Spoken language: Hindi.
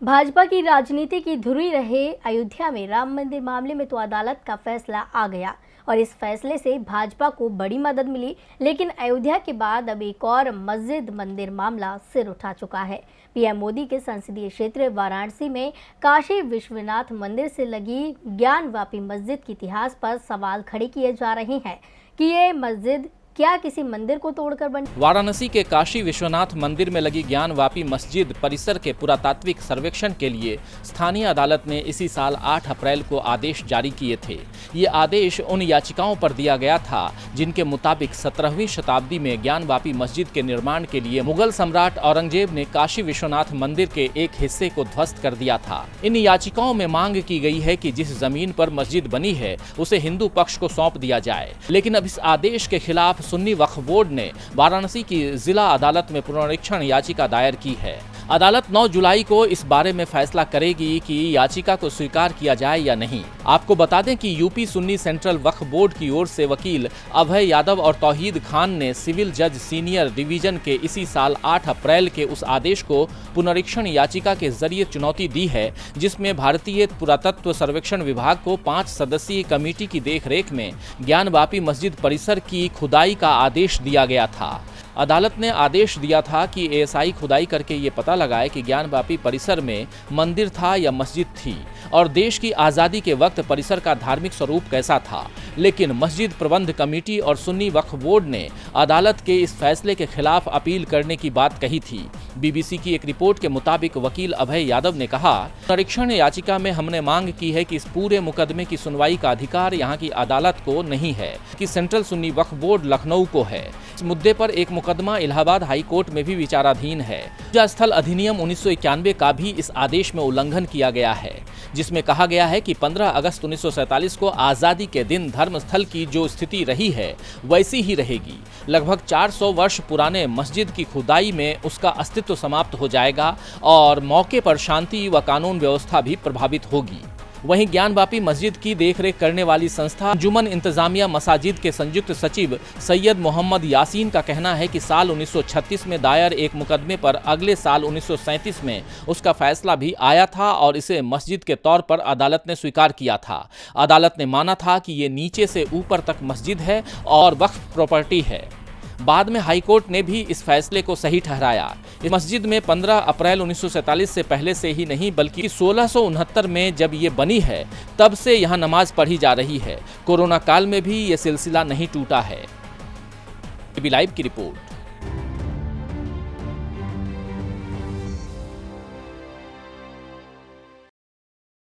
भाजपा की राजनीति की धुरी रहे अयोध्या में राम मंदिर मामले में तो अदालत का फैसला आ गया और इस फैसले से भाजपा को बड़ी मदद मिली। लेकिन अयोध्या के बाद अब एक और मस्जिद मंदिर मामला सिर उठा चुका है। पीएम मोदी के संसदीय क्षेत्र वाराणसी में काशी विश्वनाथ मंदिर से लगी ज्ञानवापी मस्जिद के इतिहास पर सवाल खड़े किए जा रहे हैं कि ये मस्जिद क्या किसी मंदिर को तोड़कर बनी। वाराणसी के काशी विश्वनाथ मंदिर में लगी ज्ञानवापी मस्जिद परिसर के पुरातात्विक सर्वेक्षण के लिए स्थानीय अदालत ने इसी साल 8 अप्रैल को आदेश जारी किए थे। ये आदेश उन याचिकाओं पर दिया गया था जिनके मुताबिक 17वीं शताब्दी में ज्ञानवापी मस्जिद के निर्माण के लिए मुगल सम्राट औरंगजेब ने काशी विश्वनाथ मंदिर के एक हिस्से को ध्वस्त कर दिया था। इन याचिकाओं में मांग की गई है कि जिस जमीन पर मस्जिद बनी है उसे हिंदू पक्ष को सौंप दिया जाए। लेकिन अब इस आदेश के खिलाफ सुन्नी वक्फ बोर्ड ने वाराणसी की जिला अदालत में पुनरीक्षण याचिका दायर की है। अदालत 9 जुलाई को इस बारे में फैसला करेगी कि याचिका को स्वीकार किया जाए या नहीं। आपको बता दें कि यूपी सुन्नी सेंट्रल वक्फ बोर्ड की ओर से वकील अभय यादव और तौहीद खान ने सिविल जज सीनियर डिवीजन के इसी साल 8 अप्रैल के उस आदेश को पुनरीक्षण याचिका के जरिए चुनौती दी है, जिसमें भारतीय पुरातत्व सर्वेक्षण विभाग को 5 सदस्यीय कमेटी की देखरेख में ज्ञानवापी मस्जिद परिसर की खुदाई का आदेश दिया गया था। अदालत ने आदेश दिया था कि एएसआई खुदाई करके ये पता लगाए कि ज्ञानवापी परिसर में मंदिर था या मस्जिद थी और देश की आज़ादी के वक्त परिसर का धार्मिक स्वरूप कैसा था। लेकिन मस्जिद प्रबंध कमेटी और सुन्नी वक्फ बोर्ड ने अदालत के इस फैसले के खिलाफ अपील करने की बात कही थी। बीबीसी की एक रिपोर्ट के मुताबिक वकील अभय यादव ने कहा, पुनरीक्षण याचिका में हमने मांग की है कि इस पूरे मुकदमे की सुनवाई का अधिकार यहाँ की अदालत को नहीं है कि सेंट्रल सुन्नी वक्फ बोर्ड लखनऊ को है। इस मुद्दे पर एक मुकदमा इलाहाबाद हाई कोर्ट में भी विचाराधीन है। पूजा स्थल अधिनियम 1991 का भी इस आदेश में उल्लंघन किया गया है, जिसमें कहा गया है कि 15 अगस्त 1947 को आज़ादी के दिन धर्म स्थल की जो स्थिति रही है वैसी ही रहेगी। लगभग 400 वर्ष पुराने मस्जिद की खुदाई में उसका अस्तित्व समाप्त हो जाएगा और मौके पर शांति व कानून व्यवस्था भी प्रभावित होगी। वहीं ज्ञानवापी मस्जिद की देखरेख करने वाली संस्था अंजुमन इंतजामिया मसाजिद के संयुक्त सचिव सैयद मोहम्मद यासीन का कहना है कि साल 1936 में दायर एक मुकदमे पर अगले साल 1937 में उसका फैसला भी आया था और इसे मस्जिद के तौर पर अदालत ने स्वीकार किया था। अदालत ने माना था कि ये नीचे से ऊपर तक मस्जिद है और वक्फ प्रॉपर्टी है। बाद में हाईकोर्ट ने भी इस फैसले को सही ठहराया। इस मस्जिद में 15 अप्रैल 1947 से पहले से ही नहीं बल्कि 1669 में जब ये बनी है तब से यहाँ नमाज पढ़ी जा रही है। कोरोना काल में भी ये सिलसिला नहीं टूटा है। एबी लाइव की रिपोर्ट।